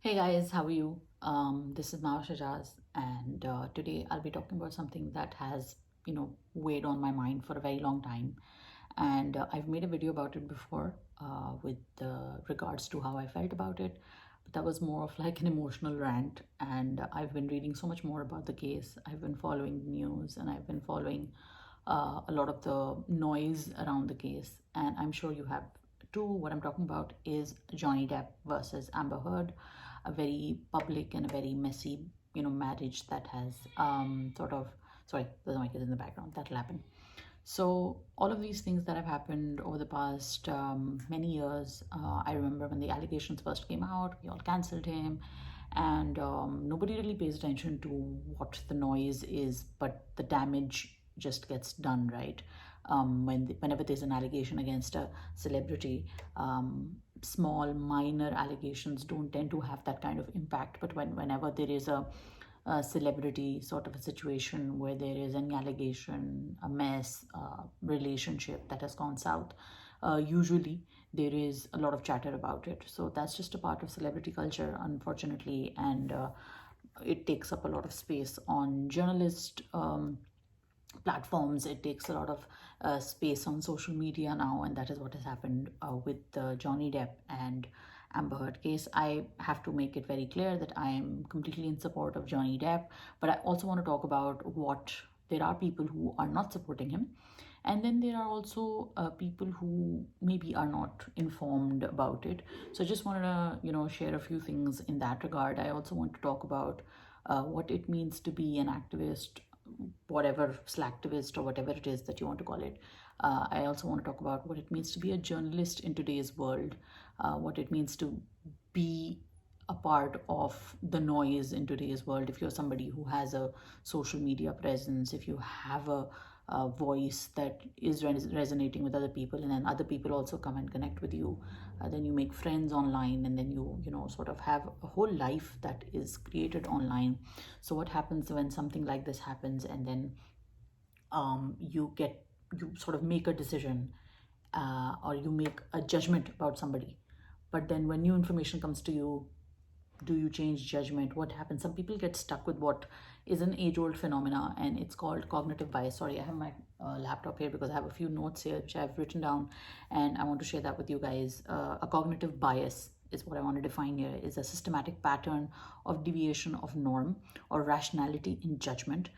Hey guys, how are you? This is Mahwash Ajaz, and today I'll be talking about something that has, weighed on my mind for a very long time. And I've made a video about it before with regards to how I felt about it. But that was more of like an emotional rant. And I've been reading so much more about the case. I've been following the news and I've been following a lot of the noise around the case. And I'm sure you have too. What I'm talking about is Johnny Depp versus Amber Heard, a very public and a very messy, marriage that has sorry, there's my kids in the background. That'll happen. So all of these things that have happened over the past many years, I remember when the allegations first came out, we all cancelled him, and nobody really pays attention to what the noise is, but the damage just gets done, right? Whenever there's an allegation against a celebrity, small minor allegations don't tend to have that kind of impact, but whenever there is a celebrity sort of a situation where there is an allegation, a mess, relationship that has gone south, usually there is a lot of chatter about it. So that's just a part of celebrity culture, unfortunately, and it takes up a lot of space on journalist platforms. It takes a lot of space on social media now, and that is what has happened with the Johnny Depp and Amber Heard case. I have to make it very clear that I am completely in support of Johnny Depp, but I also want to talk about what there are people who are not supporting him. And then there are also people who maybe are not informed about it. So I just wanted to, share a few things in that regard. I also want to talk about what it means to be an activist, whatever, slacktivist, or whatever it is that you want to call it. I also want to talk about what it means to be a journalist in today's world, what it means to be a part of the noise in today's world. If you're somebody who has a social media presence, if you have a voice that is resonating with other people, and then other people also come and connect with you, then you make friends online, and then you sort of have a whole life that is created online. So what happens when something like this happens, and then you sort of make a decision, or you make a judgment about somebody, but then when new information comes to you, do you change judgment? What happens? Some people get stuck with what is an age-old phenomena, and it's called cognitive bias. Sorry, I have my laptop here because I have a few notes here which I've written down, and I want to share that with you guys. A cognitive bias is what I want to define here, is a systematic pattern of deviation of norm or rationality in judgment.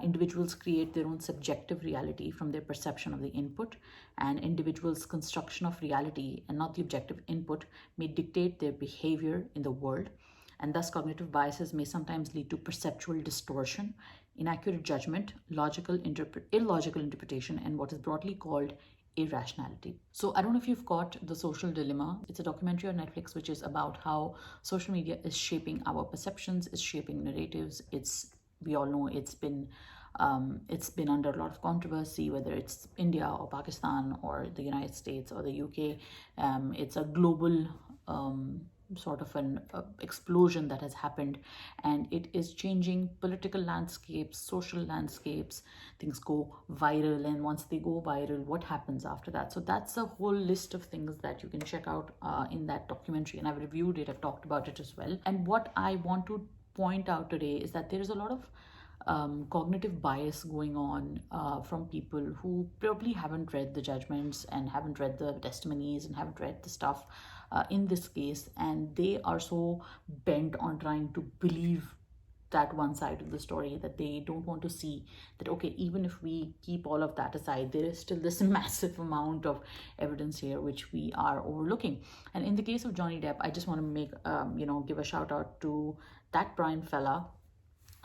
Individuals create their own subjective reality from their perception of the input, and individuals' construction of reality and not the objective input may dictate their behavior in the world, and thus cognitive biases may sometimes lead to perceptual distortion, inaccurate judgment, illogical interpretation, and what is broadly called irrationality. So I don't know if you've caught The Social Dilemma. It's a documentary on Netflix which is about how social media is shaping our perceptions, is shaping narratives. We all know it's been under a lot of controversy, whether it's India or Pakistan or the United States or the UK. It's a global sort of an explosion that has happened, and it is changing political landscapes, social landscapes. Things go viral, and once they go viral, what happens after that? So that's a whole list of things that you can check out in that documentary, and I've reviewed it, I've talked about it as well. And what I want to point out today is that there is a lot of cognitive bias going on from people who probably haven't read the judgments and haven't read the testimonies and haven't read the stuff in this case, and they are so bent on trying to believe that one side of the story that they don't want to see that, okay, even if we keep all of that aside, there is still this massive amount of evidence here which we are overlooking. And in the case of Johnny Depp, I just want to make give a shout out to that Brian fella,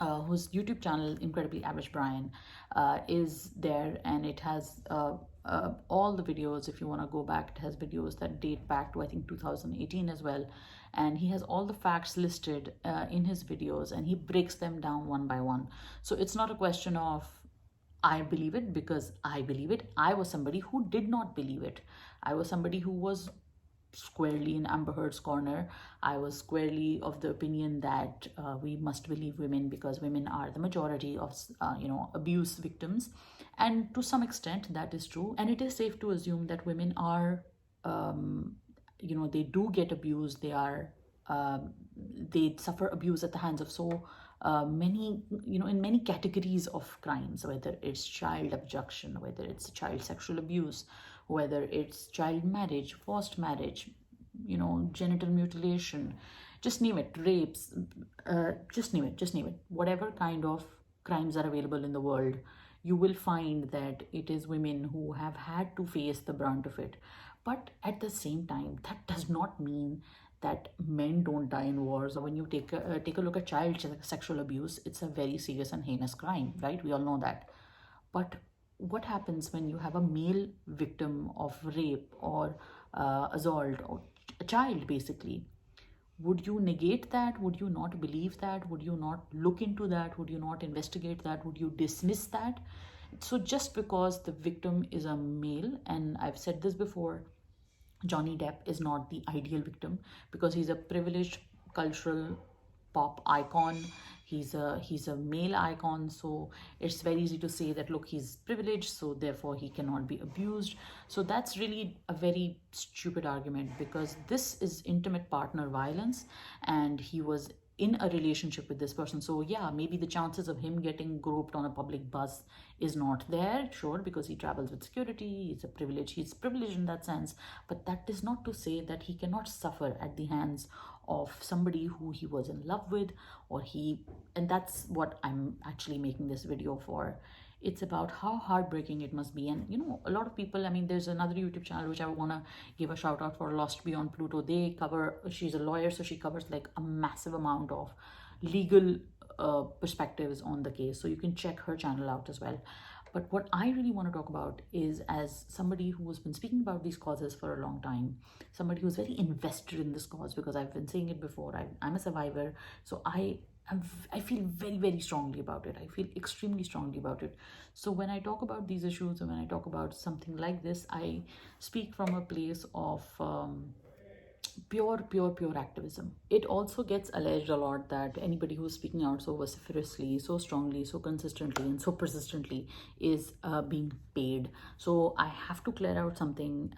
whose YouTube channel, Incredibly Average Brian, is there, and it has all the videos. If you want to go back, it has videos that date back to, I think, 2018 as well, and he has all the facts listed in his videos, and he breaks them down one by one. So it's not a question of I believe it because I believe it. I was somebody who did not believe it. I was somebody who was squarely in Amber Heard's corner. I was squarely of the opinion that we must believe women because women are the majority of abuse victims, and to some extent that is true. And it is safe to assume that women are they do get abused. They are they suffer abuse at the hands of so many, in many categories of crimes, whether it's child abduction, whether it's child sexual abuse, whether it's child marriage, forced marriage, genital mutilation, just name it, rapes, just name it. Whatever kind of crimes are available in the world, you will find that it is women who have had to face the brunt of it. But at the same time, that does not mean that men don't die in wars. When you take a look at child sexual abuse, it's a very serious and heinous crime, right? We all know that. But what happens when you have a male victim of rape or assault, or a child basically? Would you negate that? Would you not believe that? Would you not look into that? Would you not investigate that? Would you dismiss that? So just because the victim is a male, and I've said this before, Johnny Depp is not the ideal victim because he's a privileged cultural pop icon. He's a male icon, so it's very easy to say that, look, he's privileged, so therefore he cannot be abused. So that's really a very stupid argument, because this is intimate partner violence, and he was in a relationship with this person. So yeah, maybe the chances of him getting groped on a public bus is not there, sure, because he travels with security, he's privileged in that sense. But that is not to say that he cannot suffer at the hands of somebody who he was in love with, and that's what I'm actually making this video for. It's about how heartbreaking it must be. And a lot of people, I mean, there's another YouTube channel which I want to give a shout out for, Lost Beyond Pluto. She's a lawyer, so she covers like a massive amount of legal perspectives on the case, so you can check her channel out as well. But what I really want to talk about is, as somebody who has been speaking about these causes for a long time, somebody who's very invested in this cause, because I've been saying it before, I'm a survivor, so I feel very, very strongly about it. I feel extremely strongly about it. So when I talk about these issues, and when I talk about something like this, I speak from a place of pure activism. It also gets alleged a lot that anybody who's speaking out so vociferously, so strongly, so consistently, and so persistently is being paid. So I have to clear out something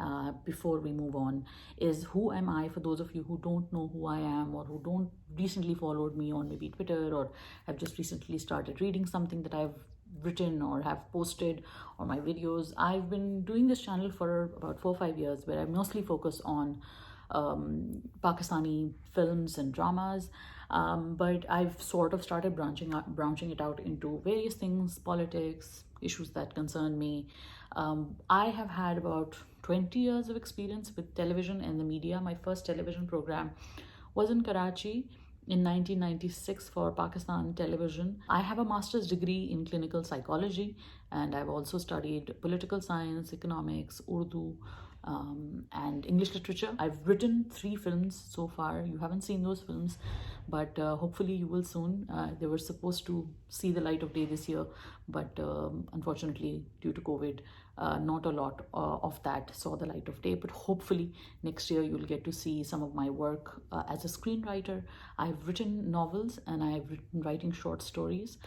before we move on. Is, who am I? For those of you who don't know who I am, or who don't recently followed me on maybe Twitter, or have just recently started reading something that I've written or have posted, or my videos, I've been doing this channel for about 4 or 5 years, where I mostly focus on Pakistani films and dramas, but I've sort of started branching it out into various things, politics, issues that concern me. I have had about 20 years of experience with television and the media. My first television program was in Karachi in 1996 for Pakistan television. I have a master's degree in clinical psychology, and I've also studied political science, economics, Urdu, and English literature. I've written 3 films so far. You haven't seen those films, but hopefully you will soon. They were supposed to see the light of day this year, but unfortunately, due to COVID, not a lot of that saw the light of day. But hopefully next year you'll get to see some of my work as a screenwriter. I've written novels, and I've written writing short stories,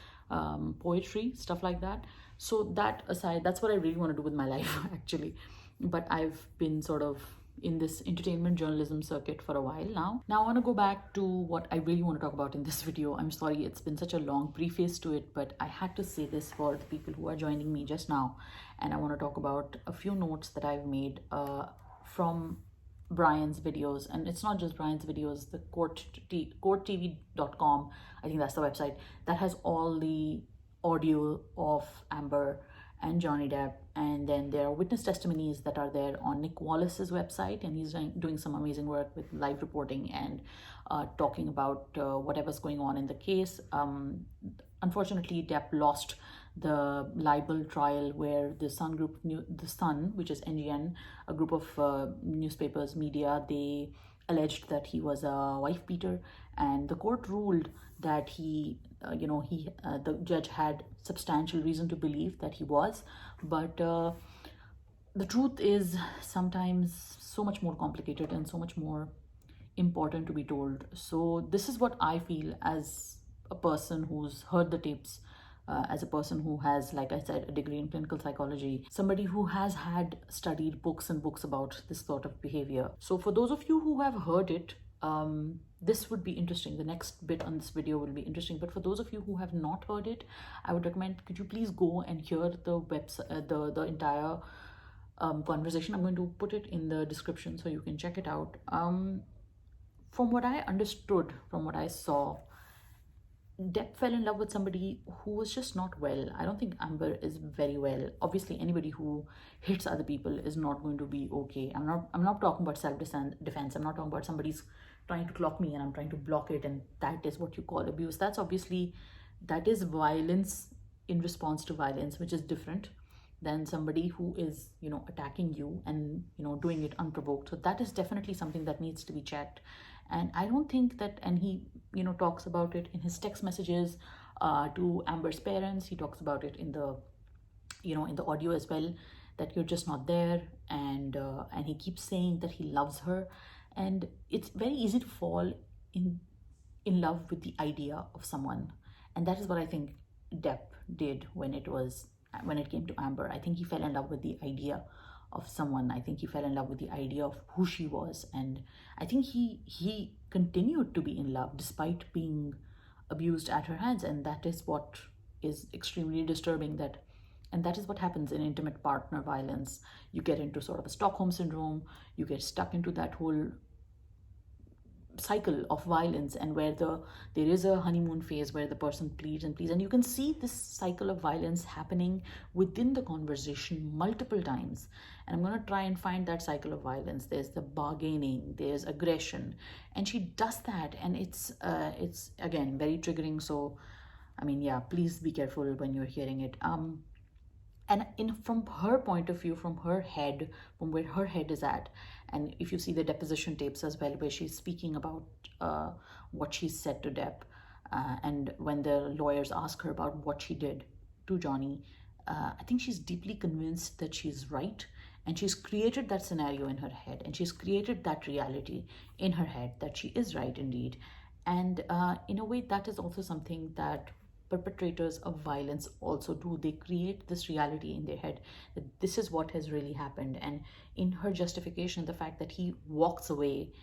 poetry, stuff like that. So that aside, that's what I really want to do with my life actually. But I've been sort of in this entertainment journalism circuit for a while now. Now I want to go back to what I really want to talk about in this video. I'm sorry it's been such a long preface to it, but I had to say this for the people who are joining me just now. And I want to talk about a few notes that I've made from Brian's videos. And it's not just Brian's videos, the courttv.com, I think that's the website, that has all the audio of Amber and Johnny Depp. And then there are witness testimonies that are there on Nick Wallace's website, and he's doing some amazing work with live reporting and talking about whatever's going on in the case. Unfortunately, Depp lost the libel trial, where the Sun Group, the Sun, which is NGN, a group of newspapers, media, they alleged that he was a wife beater, and the court ruled that the judge had substantial reason to believe that he was. But the truth is sometimes so much more complicated and so much more important to be told. So this is what I feel as a person who's heard the tapes, as a person who has, like I said, a degree in clinical psychology, somebody who has had studied books and books about this sort of behavior. So for those of you who have heard it, This would be interesting. The next bit on this video will be interesting. But for those of you who have not heard it, I would recommend, could you please go and hear the website, the entire conversation. I'm going to put it in the description so you can check it out. From what I understood, from what I saw, Depp fell in love with somebody who was just not well. I don't think Amber is very well. Obviously, anybody who hits other people is not going to be okay. I'm not talking about self-defense. I'm not talking about somebody's trying to clock me and I'm trying to block it, and that is what you call abuse. That is violence in response to violence, which is different than somebody who is, attacking you and, doing it unprovoked. So that is definitely something that needs to be checked. And I don't think that, and he, talks about it in his text messages to Amber's parents. He talks about it in the, in the audio as well, that you're just not there. And he keeps saying that he loves her. And it's very easy to fall in love with the idea of someone. And that is what I think Depp did when it came to Amber. I think he fell in love with the idea of someone. I think he fell in love with the idea of who she was, and I think he continued to be in love despite being abused at her hands. And that is what is extremely disturbing, and that is what happens in intimate partner violence. You get into sort of a Stockholm syndrome. You get stuck into that whole cycle of violence, and where there is a honeymoon phase where the person pleads and pleads, and you can see this cycle of violence happening within the conversation multiple times. And I'm going to try and find that cycle of violence. There's the bargaining, there's aggression, and she does that, and it's again very triggering. So I mean, yeah, please be careful when you're hearing it. And from her point of view, from her head, from where her head is at, and if you see the deposition tapes as well, where she's speaking about what she said to Depp, and when the lawyers ask her about what she did to Johnny, I think she's deeply convinced that she's right, and she's created that scenario in her head, and she's created that reality in her head that she is right indeed. And in a way, that is also something that perpetrators of violence also do. They create this reality in their head that this is what has really happened. And in her justification, the fact that he walks away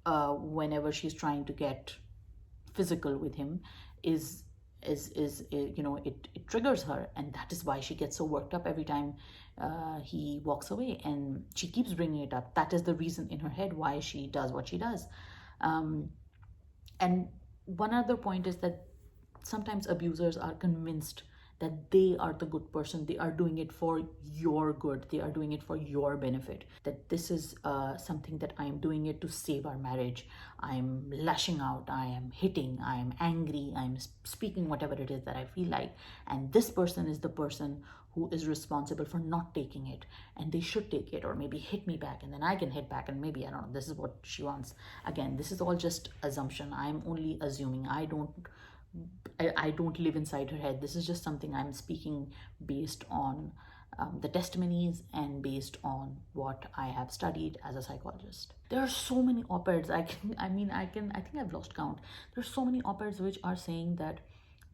whenever she's trying to get physical with him is it triggers her, and that is why she gets so worked up every time he walks away, and she keeps bringing it up. That is the reason in her head why she does what she does. And one other point is that sometimes abusers are convinced that they are the good person. They are doing it for your good. They are doing it for your benefit. That this is something that I am doing it to save our marriage. I am lashing out. I am hitting. I am angry. I am speaking whatever it is that I feel like. And this person is the person who is responsible for not taking it. And they should take it, or maybe hit me back, and then I can hit back, and maybe, I don't know, this is what she wants. Again, this is all just assumption. I'm only assuming. I don't live inside her head. This is just something I'm speaking based on the testimonies and based on what I have studied as a psychologist. There are so many op-eds. I think I've lost count. There's so many op-eds which are saying that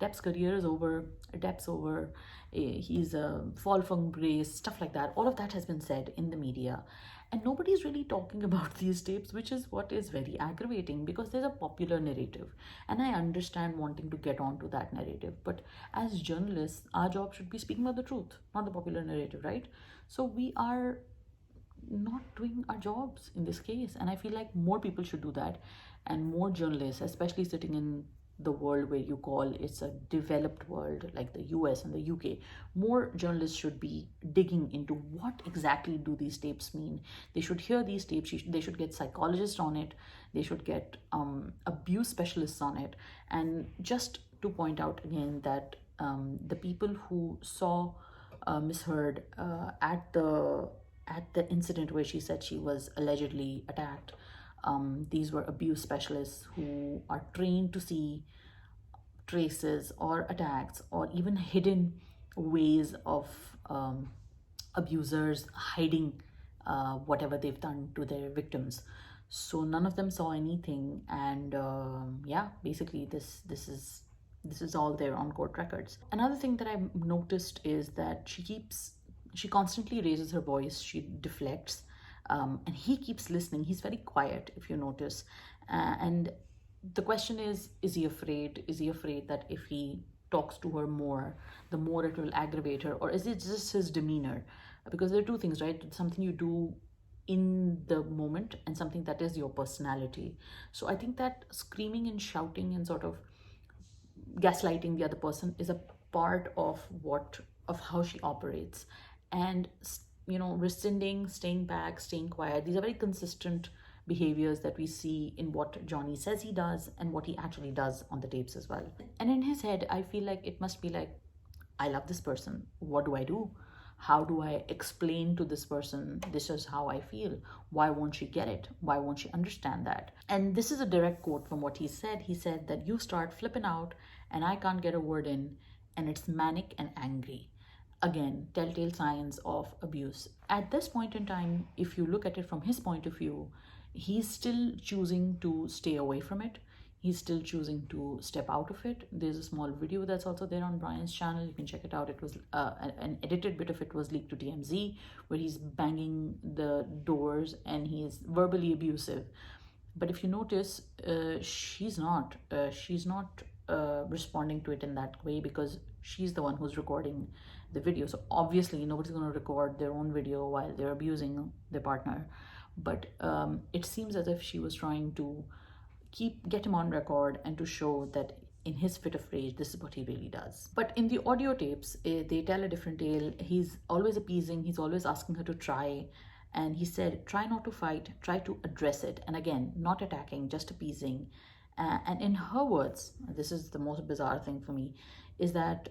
Depp's career is over, Depp's over, he's a fall from grace, stuff like that. All of that has been said in the media. And nobody's really talking about these tapes, which is what is very aggravating, because there's a popular narrative. And I understand wanting to get onto that narrative. But as journalists, our job should be speaking about the truth, not the popular narrative, right? So we are not doing our jobs in this case. And I feel like more people should do that. And more journalists, especially sitting in the world where you call it's a developed world like the US and the UK, more journalists should be digging into what exactly do these tapes mean. They should hear these tapes. They should get psychologists on it. They should get abuse specialists on it. And just to point out again that the people who saw Miss Heard at the incident where she said she was allegedly attacked, these were abuse specialists who are trained to see traces or attacks or even hidden ways of abusers hiding whatever they've done to their victims. So none of them saw anything, and yeah, basically this is all there on court records. Another thing that I noticed is that she constantly raises her voice. She deflects. And he keeps listening. He's very quiet, if you notice. And the question is he afraid? Is he afraid that if he talks to her more, the more it will aggravate her? Or is it just his demeanor? Because there are two things, right? Something you do in the moment and something that is your personality. So I think that screaming and shouting and sort of gaslighting the other person is a part of how she operates. And rescinding, staying back, staying quiet, these are very consistent behaviors that we see in what Johnny says he does and what he actually does on the tapes as well. And in his head, I feel like it must be like, I love this person. What do I do? How do I explain to this person, this is how I feel? Why won't she get it? Why won't she understand that? And this is a direct quote from what he said. He said that you start flipping out and I can't get a word in, and it's manic and angry. Again, telltale signs of abuse. At this point in time, if you look at it from his point of view, he's still choosing to stay away from it. He's still choosing to step out of it. There's a small video that's also there on Brian's channel. You can check it out. It was an edited bit of it was leaked to TMZ, where he's banging the doors and he's verbally abusive. But if you notice, she's not responding to it in that way, because she's the one who's recording the video. So obviously nobody's going to record their own video while they're abusing their partner. But it seems as if she was trying to get him on record and to show that in his fit of rage, this is what he really does. But in the audio tapes, they tell a different tale. He's always appeasing. He's always asking her to try. And he said, try not to fight, try to address it. And again, not attacking, just appeasing. And in her words, this is the most bizarre thing for me, is that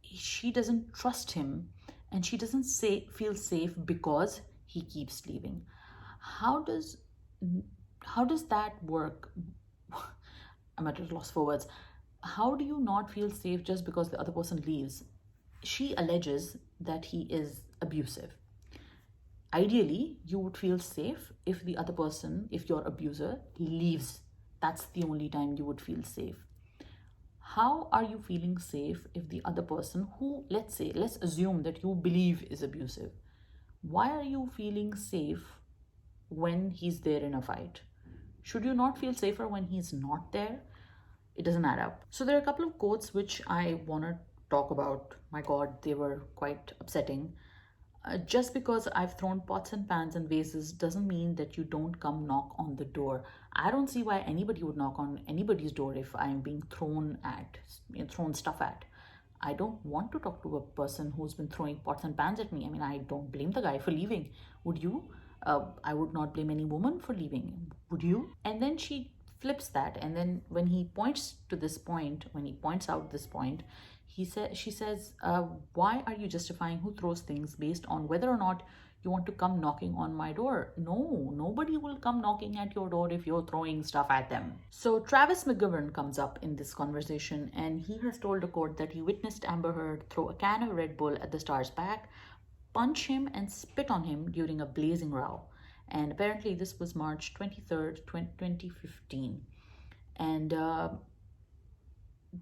she doesn't trust him and she doesn't feel safe because he keeps leaving. How does that work? I'm at a loss for words. How do you not feel safe just because the other person leaves? She alleges that he is abusive. Ideally, you would feel safe if the other person, if your abuser leaves. That's the only time you would feel safe. How are you feeling safe if the other person, who, let's assume that you believe is abusive, why are you feeling safe when he's there in a fight? Should you not feel safer when he's not there? It doesn't add up. So there are a couple of quotes which I want to talk about. My God, they were quite upsetting. Just because I've thrown pots and pans and vases doesn't mean that you don't come knock on the door. I don't see why anybody would knock on anybody's door if I'm being thrown stuff at. I don't want to talk to a person who's been throwing pots and pans at me. I mean, I don't blame the guy for leaving. Would you? I would not blame any woman for leaving. Would you? And then she flips that. And then when he points out this point, she says, why are you justifying who throws things based on whether or not you want to come knocking on my door? No, nobody will come knocking at your door if you're throwing stuff at them. So Travis McGovern comes up in this conversation, and he has told the court that he witnessed Amber Heard throw a can of Red Bull at the star's back, punch him and spit on him during a blazing row. And apparently this was March 23rd, 2015. And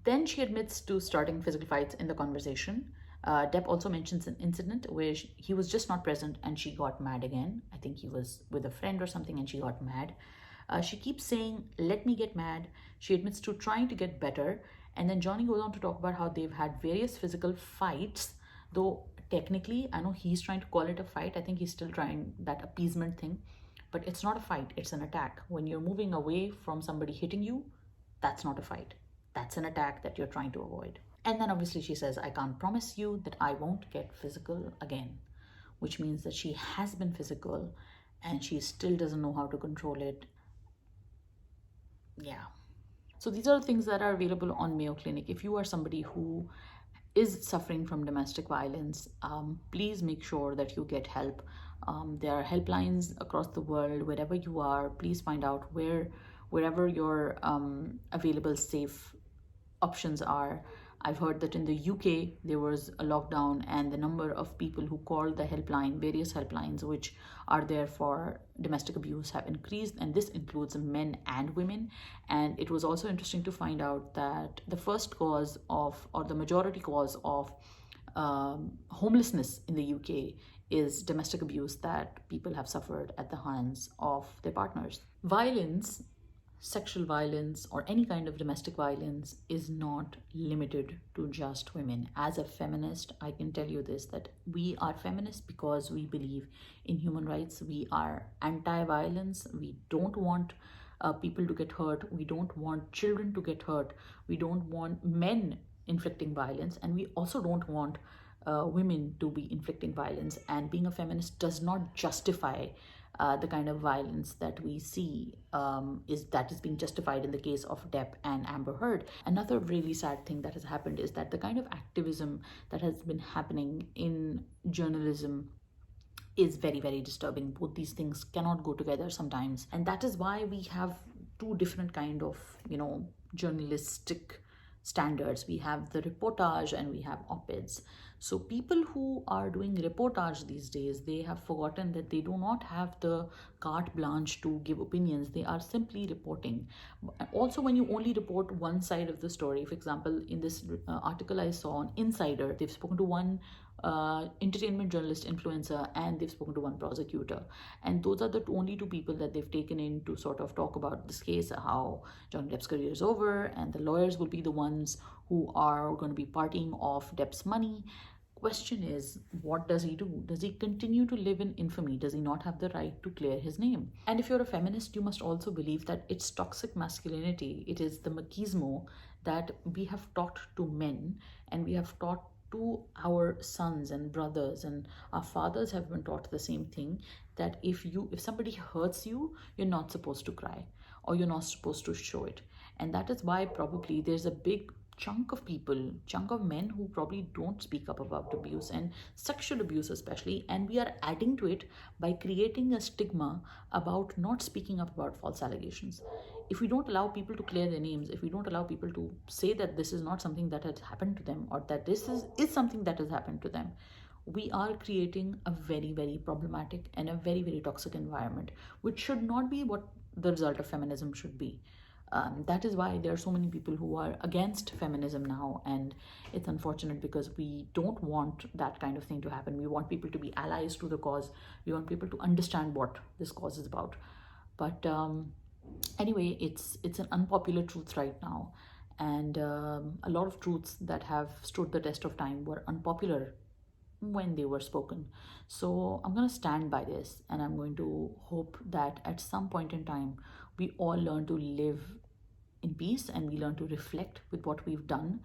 then she admits to starting physical fights in the conversation. Depp also mentions an incident where he was just not present and she got mad again. I think he was with a friend or something and she got mad. She keeps saying, let me get mad. She admits to trying to get better. And then Johnny goes on to talk about how they've had various physical fights, though technically, I know he's trying to call it a fight. I think he's still trying that appeasement thing, but it's not a fight, it's an attack. When you're moving away from somebody hitting you, that's not a fight. That's an attack that you're trying to avoid. And then obviously she says, I can't promise you that I won't get physical again, which means that she has been physical and she still doesn't know how to control it. Yeah. So these are the things that are available on Mayo Clinic. If you are somebody who is suffering from domestic violence, please make sure that you get help. There are helplines across the world. Wherever you are, please find out wherever your available safe options are. I've heard that in the UK there was a lockdown and the number of people who called the helpline, various helplines which are there for domestic abuse, have increased, and this includes men and women. And it was also interesting to find out that the first cause of, or the majority cause of homelessness in the UK is domestic abuse that people have suffered at the hands of their partners. Violence sexual violence or any kind of domestic violence is not limited to just women. As a feminist, I can tell you this, that we are feminists because we believe in human rights. We are anti-violence. We don't want people to get hurt. We don't want children to get hurt. We don't want men inflicting violence, and we also don't want women to be inflicting violence. And being a feminist does not justify the kind of violence that we see is being justified in the case of Depp and Amber Heard. Another really sad thing that has happened is that the kind of activism that has been happening in journalism is very, very disturbing. Both these things cannot go together sometimes, and that is why we have two different kind of, journalistic standards. We have the reportage and we have op-eds. So people who are doing reportage these days, they have forgotten that they do not have the carte blanche to give opinions. They are simply reporting. Also, when you only report one side of the story, for example, in this article I saw on Insider, they've spoken to one entertainment journalist influencer, and they've spoken to one prosecutor, and those are the only two people that they've taken in to sort of talk about this case, how Johnny Depp's career is over, and the lawyers will be the ones who are going to be partying off Depp's money. Question is, what does he do? Does he continue to live in infamy? Does he not have the right to clear his name? And if you're a feminist, you must also believe that it's toxic masculinity, it is the machismo that we have taught to men, and we have taught to our sons and brothers, and our fathers have been taught the same thing, that if somebody hurts you, you're not supposed to cry, or you're not supposed to show it. And that is why probably there's a big chunk of men who probably don't speak up about abuse, and sexual abuse especially, and we are adding to it by creating a stigma about not speaking up about false allegations. If we don't allow people to clear their names, if we don't allow people to say that this is not something that has happened to them, or that this is something that has happened to them, we are creating a very, very problematic and a very, very toxic environment, which should not be what the result of feminism should be. That is why there are so many people who are against feminism now, and it's unfortunate because we don't want that kind of thing to happen. We want people to be allies to the cause. We want people to understand what this cause is about. But anyway, it's an unpopular truth right now, and a lot of truths that have stood the test of time were unpopular when they were spoken. So I'm going to stand by this, and I'm going to hope that at some point in time we all learn to live in peace, and we learn to reflect with what we've done.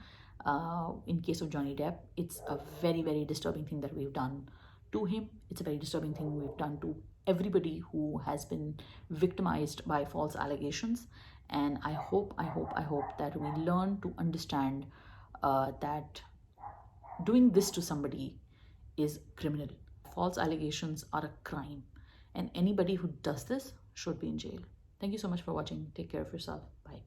In case of Johnny Depp, it's a very, very disturbing thing that we've done to him. It's a very disturbing thing we've done to everybody who has been victimized by false allegations. And I hope that we learn to understand that doing this to somebody is criminal. False allegations are a crime, and anybody who does this should be in jail. Thank you so much for watching. Take care of yourself. Bye.